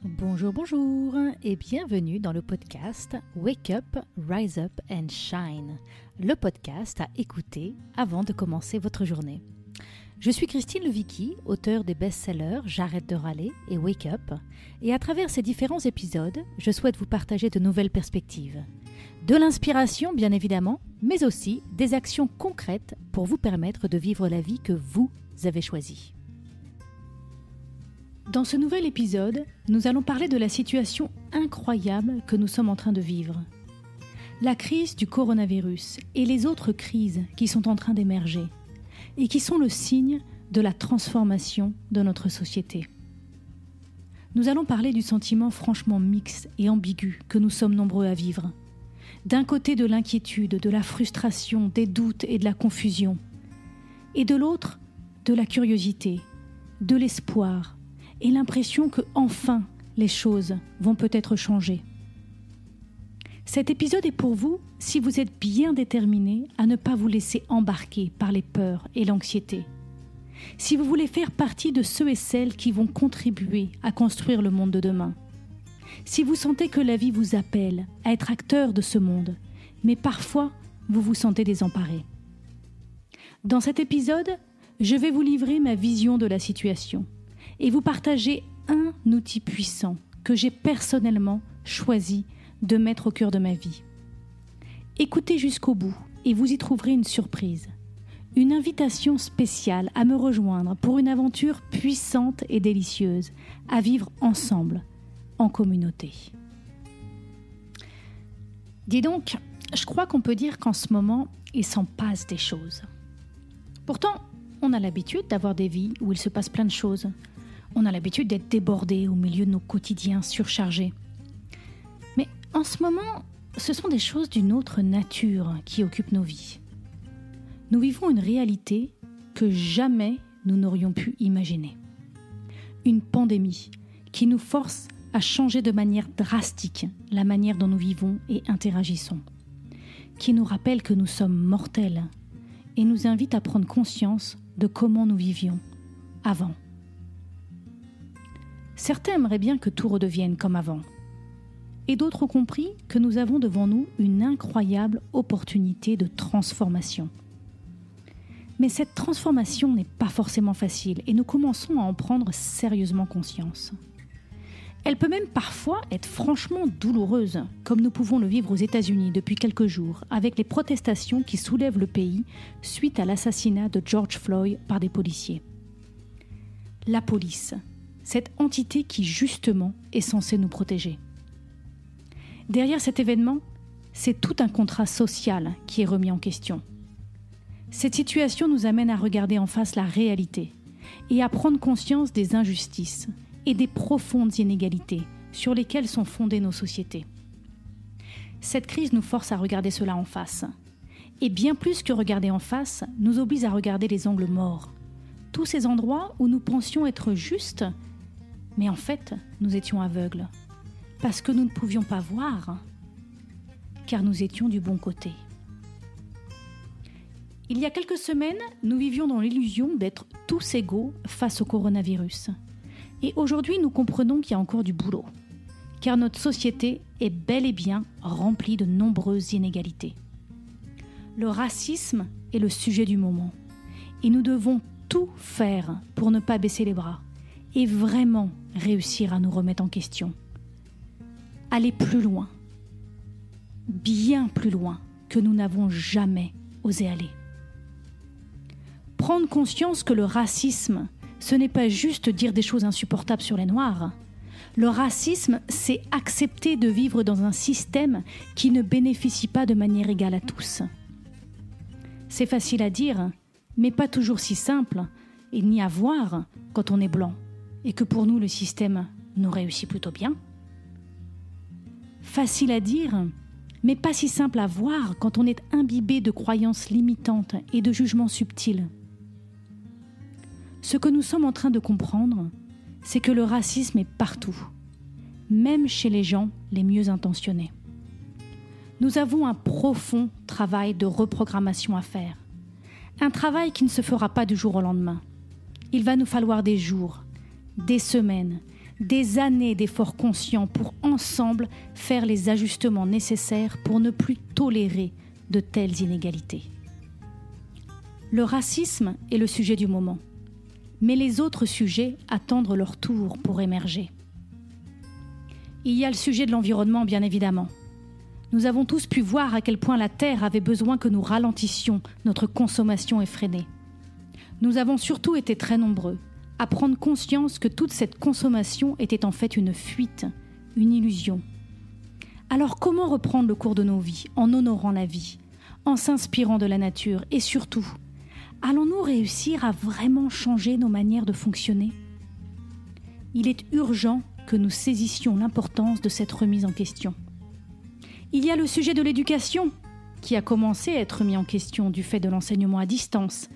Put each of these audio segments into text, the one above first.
Bonjour, bonjour et bienvenue dans le podcast Wake Up, Rise Up and Shine, le podcast à écouter avant de commencer votre journée. Je suis Christine Levicki, auteure des best-sellers J'arrête de râler et Wake Up, et à travers ces différents épisodes, je souhaite vous partager de nouvelles perspectives. De l'inspiration bien évidemment, mais aussi des actions concrètes pour vous permettre de vivre la vie que vous avez choisie. Dans ce nouvel épisode, nous allons parler de la situation incroyable que nous sommes en train de vivre. La crise du coronavirus et les autres crises qui sont en train d'émerger et qui sont le signe de la transformation de notre société. Nous allons parler du sentiment franchement mixte et ambigu que nous sommes nombreux à vivre. D'un côté de l'inquiétude, de la frustration, des doutes et de la confusion. Et de l'autre, de la curiosité, de l'espoir, et l'impression que enfin les choses vont peut-être changer. Cet épisode est pour vous si vous êtes bien déterminé à ne pas vous laisser embarquer par les peurs et l'anxiété. Si vous voulez faire partie de ceux et celles qui vont contribuer à construire le monde de demain. Si vous sentez que la vie vous appelle à être acteur de ce monde, mais parfois vous vous sentez désemparé. Dans cet épisode, je vais vous livrer ma vision de la situation et vous partager un outil puissant que j'ai personnellement choisi de mettre au cœur de ma vie. Écoutez jusqu'au bout et vous y trouverez une surprise, une invitation spéciale à me rejoindre pour une aventure puissante et délicieuse à vivre ensemble, en communauté. Dis donc, je crois qu'on peut dire qu'en ce moment, il s'en passe des choses. Pourtant, on a l'habitude d'avoir des vies où il se passe plein de choses. On a l'habitude d'être débordés au milieu de nos quotidiens surchargés. Mais en ce moment, ce sont des choses d'une autre nature qui occupent nos vies. Nous vivons une réalité que jamais nous n'aurions pu imaginer. Une pandémie qui nous force à changer de manière drastique la manière dont nous vivons et interagissons. Qui nous rappelle que nous sommes mortels et nous invite à prendre conscience de comment nous vivions avant. Certains aimeraient bien que tout redevienne comme avant. Et d'autres ont compris que nous avons devant nous une incroyable opportunité de transformation. Mais cette transformation n'est pas forcément facile et nous commençons à en prendre sérieusement conscience. Elle peut même parfois être franchement douloureuse, comme nous pouvons le vivre aux États-Unis depuis quelques jours, avec les protestations qui soulèvent le pays suite à l'assassinat de George Floyd par des policiers. La police, cette entité qui justement est censée nous protéger. Derrière cet événement, c'est tout un contrat social qui est remis en question. Cette situation nous amène à regarder en face la réalité et à prendre conscience des injustices et des profondes inégalités sur lesquelles sont fondées nos sociétés. Cette crise nous force à regarder cela en face. Et bien plus que regarder en face, nous oblige à regarder les angles morts. Tous ces endroits où nous pensions être justes, mais en fait, nous étions aveugles, parce que nous ne pouvions pas voir, car nous étions du bon côté. Il y a quelques semaines, nous vivions dans l'illusion d'être tous égaux face au coronavirus. Et aujourd'hui, nous comprenons qu'il y a encore du boulot, car notre société est bel et bien remplie de nombreuses inégalités. Le racisme est le sujet du moment, et nous devons tout faire pour ne pas baisser les bras, et vraiment réussir à nous remettre en question. Aller plus loin, bien plus loin que nous n'avons jamais osé aller. Prendre conscience que le racisme, ce n'est pas juste dire des choses insupportables sur les Noirs. Le racisme, c'est accepter de vivre dans un système qui ne bénéficie pas de manière égale à tous. C'est facile à dire, mais pas toujours si simple, et ni à voir quand on est blanc, et que pour nous le système nous réussit plutôt bien. Facile à dire, mais pas si simple à voir quand on est imbibé de croyances limitantes et de jugements subtils. Ce que nous sommes en train de comprendre, c'est que le racisme est partout, même chez les gens les mieux intentionnés. Nous avons un profond travail de reprogrammation à faire. Un travail qui ne se fera pas du jour au lendemain. Il va nous falloir des jours, des semaines, des années d'efforts conscients pour ensemble faire les ajustements nécessaires pour ne plus tolérer de telles inégalités. Le racisme est le sujet du moment, mais les autres sujets attendent leur tour pour émerger. Il y a le sujet de l'environnement, bien évidemment. Nous avons tous pu voir à quel point la Terre avait besoin que nous ralentissions notre consommation effrénée. Nous avons surtout été très nombreux à prendre conscience que toute cette consommation était en fait une fuite, une illusion. Alors comment reprendre le cours de nos vies en honorant la vie, en s'inspirant de la nature et surtout, allons-nous réussir à vraiment changer nos manières de fonctionner ? Il est urgent que nous saisissions l'importance de cette remise en question. Il y a le sujet de l'éducation, qui a commencé à être mis en question du fait de l'enseignement à distance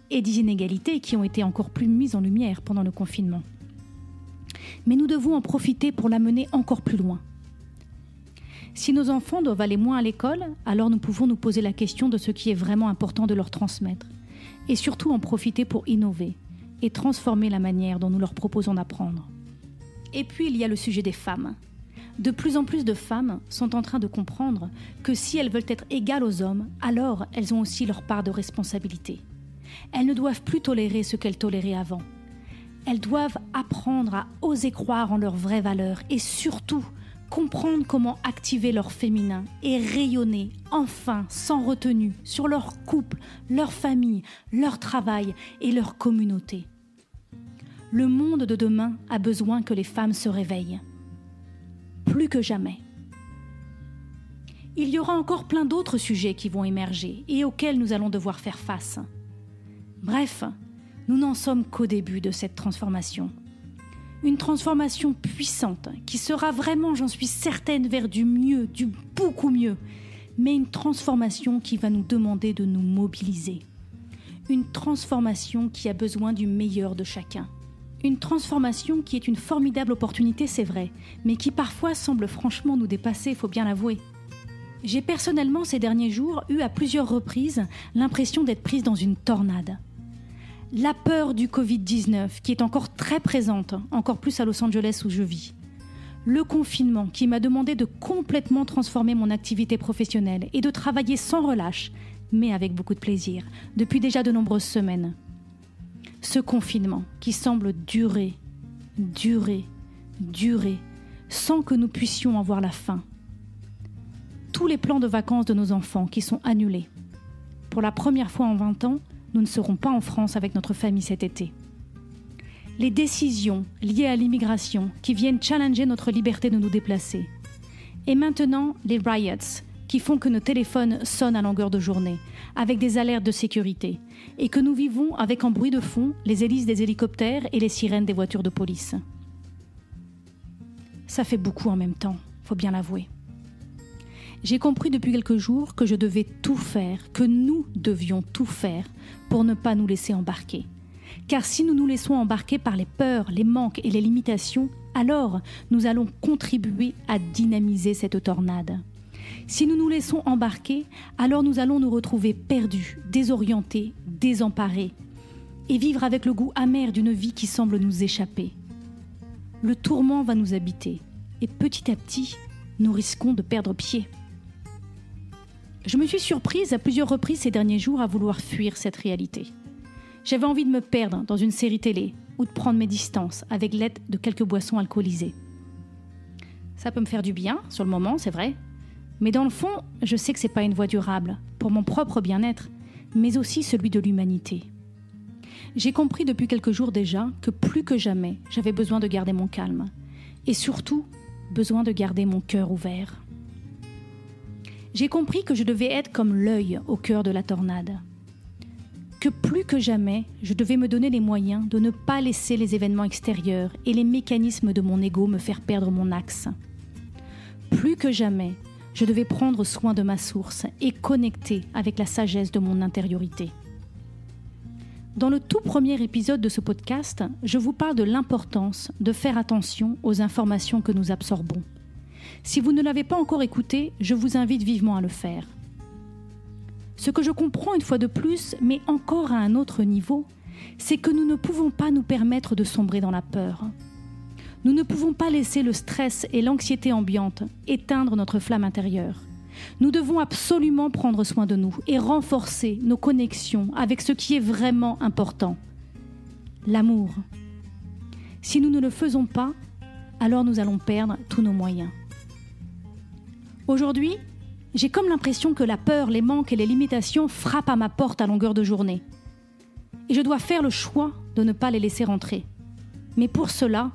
et des inégalités qui ont été encore plus mises en lumière pendant le confinement. Mais nous devons en profiter pour l'amener encore plus loin. Si nos enfants doivent aller moins à l'école, alors nous pouvons nous poser la question de ce qui est vraiment important de leur transmettre, et surtout en profiter pour innover et transformer la manière dont nous leur proposons d'apprendre. Et puis il y a le sujet des femmes. De plus en plus de femmes sont en train de comprendre que si elles veulent être égales aux hommes, alors elles ont aussi leur part de responsabilité. Elles ne doivent plus tolérer ce qu'elles toléraient avant. Elles doivent apprendre à oser croire en leurs vraies valeurs et surtout comprendre comment activer leur féminin et rayonner enfin sans retenue sur leur couple, leur famille, leur travail et leur communauté. Le monde de demain a besoin que les femmes se réveillent. Plus que jamais. Il y aura encore plein d'autres sujets qui vont émerger et auxquels nous allons devoir faire face. Bref, nous n'en sommes qu'au début de cette transformation. Une transformation puissante qui sera vraiment, j'en suis certaine, vers du mieux, du beaucoup mieux, mais une transformation qui va nous demander de nous mobiliser. Une transformation qui a besoin du meilleur de chacun. Une transformation qui est une formidable opportunité, c'est vrai, mais qui parfois semble franchement nous dépasser, il faut bien l'avouer. J'ai personnellement, ces derniers jours, eu à plusieurs reprises l'impression d'être prise dans une tornade. La peur du Covid-19, qui est encore très présente, encore plus à Los Angeles où je vis. Le confinement, qui m'a demandé de complètement transformer mon activité professionnelle et de travailler sans relâche, mais avec beaucoup de plaisir, depuis déjà de nombreuses semaines. Ce confinement qui semble durer, sans que nous puissions en voir la fin. Tous les plans de vacances de nos enfants qui sont annulés. Pour la première fois en 20 ans, nous ne serons pas en France avec notre famille cet été. Les décisions liées à l'immigration qui viennent challenger notre liberté de nous déplacer. Et maintenant, les riots qui font que nos téléphones sonnent à longueur de journée, avec des alertes de sécurité, et que nous vivons avec en bruit de fond les hélices des hélicoptères et les sirènes des voitures de police. Ça fait beaucoup en même temps, faut bien l'avouer. J'ai compris depuis quelques jours que je devais tout faire, que nous devions tout faire pour ne pas nous laisser embarquer. Car si nous nous laissons embarquer par les peurs, les manques et les limitations, alors nous allons contribuer à dynamiser cette tornade. Si nous nous laissons embarquer, alors nous allons nous retrouver perdus, désorientés, désemparés, et vivre avec le goût amer d'une vie qui semble nous échapper. Le tourment va nous habiter, et petit à petit, nous risquons de perdre pied. Je me suis surprise à plusieurs reprises ces derniers jours à vouloir fuir cette réalité. J'avais envie de me perdre dans une série télé ou de prendre mes distances avec l'aide de quelques boissons alcoolisées. Ça peut me faire du bien, sur le moment, c'est vrai. Mais dans le fond, je sais que c'est pas une voie durable, pour mon propre bien-être, mais aussi celui de l'humanité. J'ai compris depuis quelques jours déjà que plus que jamais, j'avais besoin de garder mon calme. Et surtout, besoin de garder mon cœur ouvert. J'ai compris que je devais être comme l'œil au cœur de la tornade. Que plus que jamais, je devais me donner les moyens de ne pas laisser les événements extérieurs et les mécanismes de mon ego me faire perdre mon axe. Plus que jamais, je devais prendre soin de ma source et connecter avec la sagesse de mon intériorité. Dans le tout premier épisode de ce podcast, je vous parle de l'importance de faire attention aux informations que nous absorbons. Si vous ne l'avez pas encore écouté, je vous invite vivement à le faire. Ce que je comprends une fois de plus, mais encore à un autre niveau, c'est que nous ne pouvons pas nous permettre de sombrer dans la peur. Nous ne pouvons pas laisser le stress et l'anxiété ambiante éteindre notre flamme intérieure. Nous devons absolument prendre soin de nous et renforcer nos connexions avec ce qui est vraiment important, l'amour. Si nous ne le faisons pas, alors nous allons perdre tous nos moyens. Aujourd'hui, j'ai comme l'impression que la peur, les manques et les limitations frappent à ma porte à longueur de journée. Et je dois faire le choix de ne pas les laisser rentrer. Mais pour cela,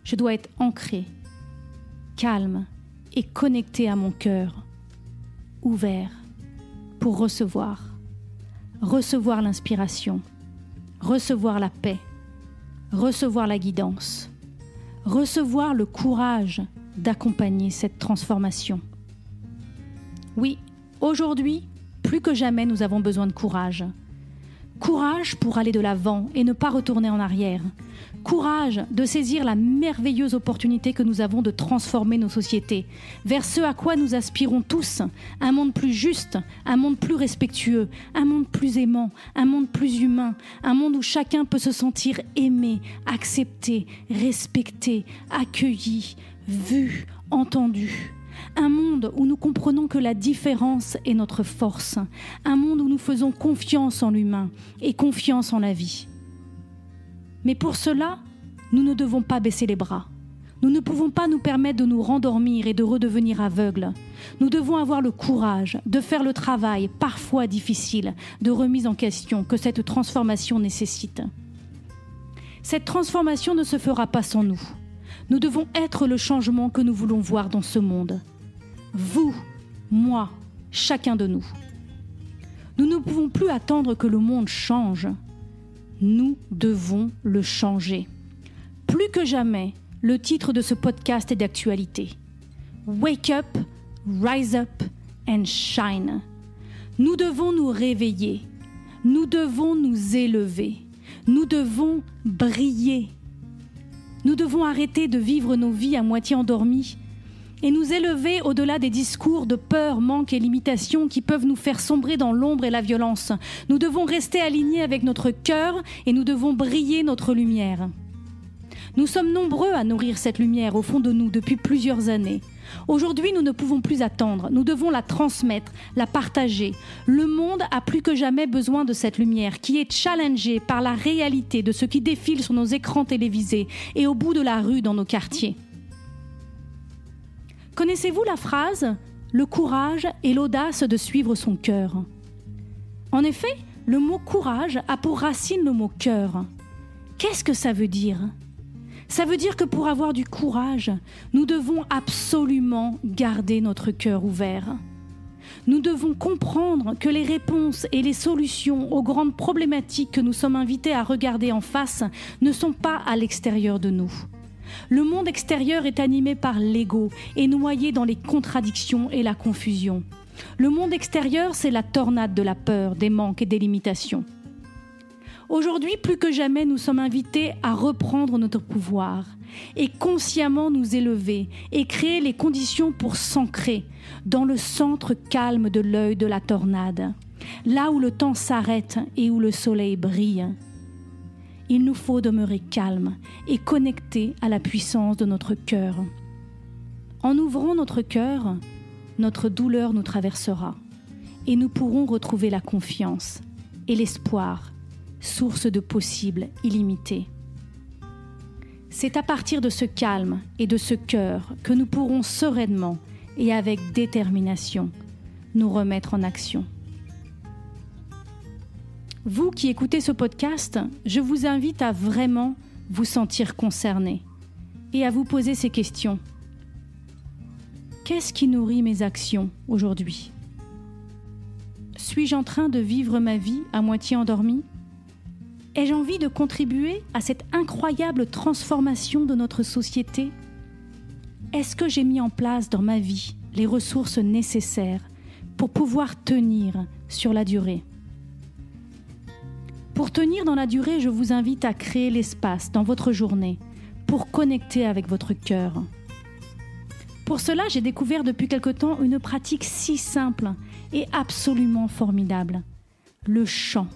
je dois être ancrée, calme et connectée à mon cœur, ouvert pour recevoir l'inspiration, recevoir la paix, recevoir la guidance, recevoir le courage d'accompagner cette transformation. Oui, aujourd'hui, plus que jamais, nous avons besoin de courage. Courage pour aller de l'avant et ne pas retourner en arrière. Courage de saisir la merveilleuse opportunité que nous avons de transformer nos sociétés vers ce à quoi nous aspirons tous, un monde plus juste, un monde plus respectueux, un monde plus aimant, un monde plus humain, un monde où chacun peut se sentir aimé, accepté, respecté, accueilli, vu, entendu. Un monde où nous comprenons que la différence est notre force. Un monde où nous faisons confiance en l'humain et confiance en la vie. Mais pour cela, nous ne devons pas baisser les bras. Nous ne pouvons pas nous permettre de nous rendormir et de redevenir aveugles. Nous devons avoir le courage de faire le travail, parfois difficile, de remise en question que cette transformation nécessite. Cette transformation ne se fera pas sans nous. Nous devons être le changement que nous voulons voir dans ce monde. Vous, moi, chacun de nous. Nous ne pouvons plus attendre que le monde change. Nous devons le changer. Plus que jamais, le titre de ce podcast est d'actualité. Wake up, rise up and shine. Nous devons nous réveiller. Nous devons nous élever. Nous devons briller. Nous devons arrêter de vivre nos vies à moitié endormies et nous élever au-delà des discours de peur, manque et limitation qui peuvent nous faire sombrer dans l'ombre et la violence. Nous devons rester alignés avec notre cœur et nous devons briller notre lumière. Nous sommes nombreux à nourrir cette lumière au fond de nous depuis plusieurs années. Aujourd'hui, nous ne pouvons plus attendre. Nous devons la transmettre, la partager. Le monde a plus que jamais besoin de cette lumière qui est challengée par la réalité de ce qui défile sur nos écrans télévisés et au bout de la rue dans nos quartiers. Connaissez-vous la phrase « Le courage et l'audace de suivre son cœur ». En effet, le mot « courage » a pour racine le mot « cœur ». Qu'est-ce que ça veut dire ? Ça veut dire que pour avoir du courage, nous devons absolument garder notre cœur ouvert. Nous devons comprendre que les réponses et les solutions aux grandes problématiques que nous sommes invités à regarder en face ne sont pas à l'extérieur de nous. Le monde extérieur est animé par l'ego et noyé dans les contradictions et la confusion. Le monde extérieur, c'est la tornade de la peur, des manques et des limitations. Aujourd'hui, plus que jamais, nous sommes invités à reprendre notre pouvoir et consciemment nous élever et créer les conditions pour s'ancrer dans le centre calme de l'œil de la tornade, là où le temps s'arrête et où le soleil brille. Il nous faut demeurer calmes et connectés à la puissance de notre cœur. En ouvrant notre cœur, notre douleur nous traversera et nous pourrons retrouver la confiance et l'espoir, source de possibles illimités. C'est à partir de ce calme et de ce cœur que nous pourrons sereinement et avec détermination nous remettre en action. Vous qui écoutez ce podcast, je vous invite à vraiment vous sentir concerné et à vous poser ces questions. Qu'est-ce qui nourrit mes actions aujourd'hui ? Suis-je en train de vivre ma vie à moitié endormie ? Ai-je envie de contribuer à cette incroyable transformation de notre société ? Est-ce que j'ai mis en place dans ma vie les ressources nécessaires pour pouvoir tenir sur la durée ? Pour tenir dans la durée, je vous invite à créer l'espace dans votre journée pour connecter avec votre cœur. Pour cela, j'ai découvert depuis quelque temps une pratique si simple et absolument formidable, le chant.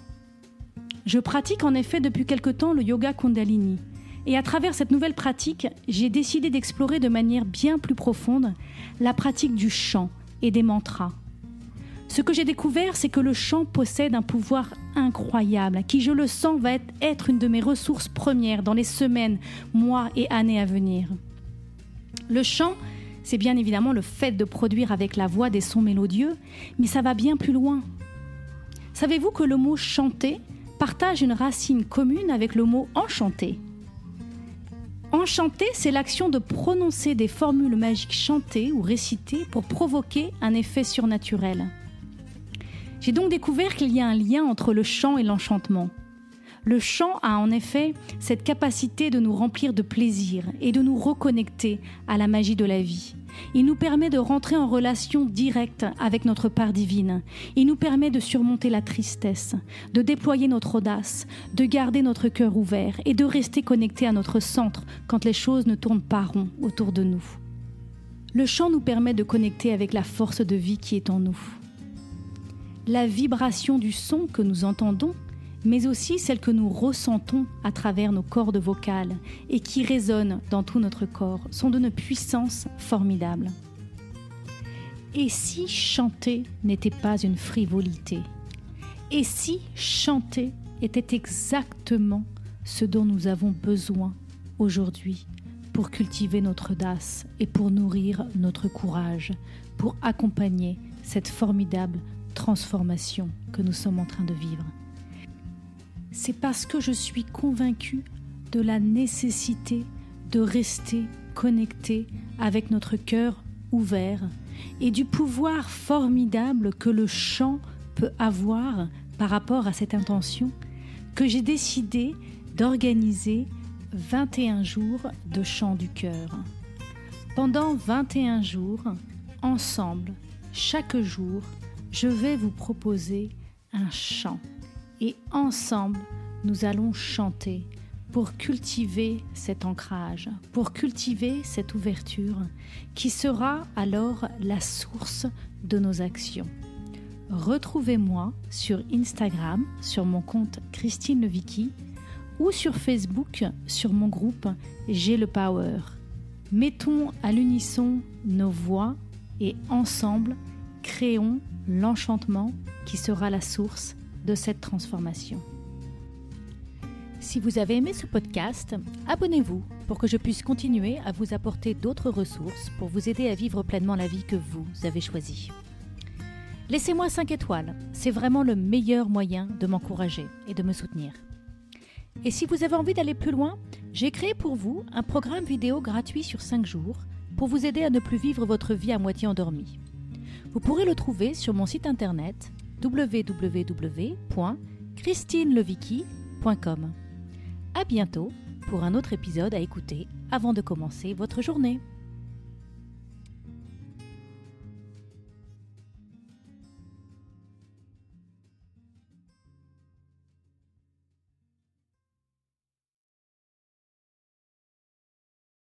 Je pratique en effet depuis quelque temps le yoga Kundalini Et à travers cette nouvelle pratique, j'ai décidé d'explorer de manière bien plus profonde la pratique du chant et des mantras. Ce que j'ai découvert, c'est que le chant possède un pouvoir incroyable, qui, je le sens, va être une de mes ressources premières dans les semaines, mois et années à venir. Le chant, c'est bien évidemment le fait de produire avec la voix des sons mélodieux, mais ça va bien plus loin. Savez-vous que le mot « chanter » partage une racine commune avec le mot « enchanter ». Enchanter, c'est l'action de prononcer des formules magiques chantées ou récitées pour provoquer un effet surnaturel. J'ai donc découvert qu'il y a un lien entre le chant et l'enchantement. Le chant a en effet cette capacité de nous remplir de plaisir et de nous reconnecter à la magie de la vie. Il nous permet de rentrer en relation directe avec notre part divine. Il nous permet de surmonter la tristesse, de déployer notre audace, de garder notre cœur ouvert et de rester connecté à notre centre quand les choses ne tournent pas rond autour de nous. Le chant nous permet de connecter avec la force de vie qui est en nous. La vibration du son que nous entendons, mais aussi celle que nous ressentons à travers nos cordes vocales et qui résonnent dans tout notre corps, sont d'une puissance formidable. Et si chanter n'était pas une frivolité? Et si chanter était exactement ce dont nous avons besoin aujourd'hui pour cultiver notre audace et pour nourrir notre courage, pour accompagner cette formidable transformation que nous sommes en train de vivre? C'est parce que je suis convaincue de la nécessité de rester connecté avec notre cœur ouvert et du pouvoir formidable que le chant peut avoir par rapport à cette intention que j'ai décidé d'organiser 21 jours de chant du cœur. Pendant 21 jours, ensemble, chaque jour, je vais vous proposer un chant. Et ensemble, nous allons chanter pour cultiver cet ancrage, pour cultiver cette ouverture qui sera alors la source de nos actions. Retrouvez-moi sur Instagram, sur mon compte Christine Le Vicky, ou sur Facebook, sur mon groupe J'ai le Power. Mettons à l'unisson nos voix et ensemble, créons l'enchantement qui sera la source de cette transformation. Si vous avez aimé ce podcast, abonnez-vous pour que je puisse continuer à vous apporter d'autres ressources pour vous aider à vivre pleinement la vie que vous avez choisie. Laissez-moi 5 étoiles, c'est vraiment le meilleur moyen de m'encourager et de me soutenir. Et si vous avez envie d'aller plus loin, j'ai créé pour vous un programme vidéo gratuit sur 5 jours pour vous aider à ne plus vivre votre vie à moitié endormie. Vous pourrez le trouver sur mon site internet www.christinelevicky.com. À bientôt pour un autre épisode à écouter avant de commencer votre journée.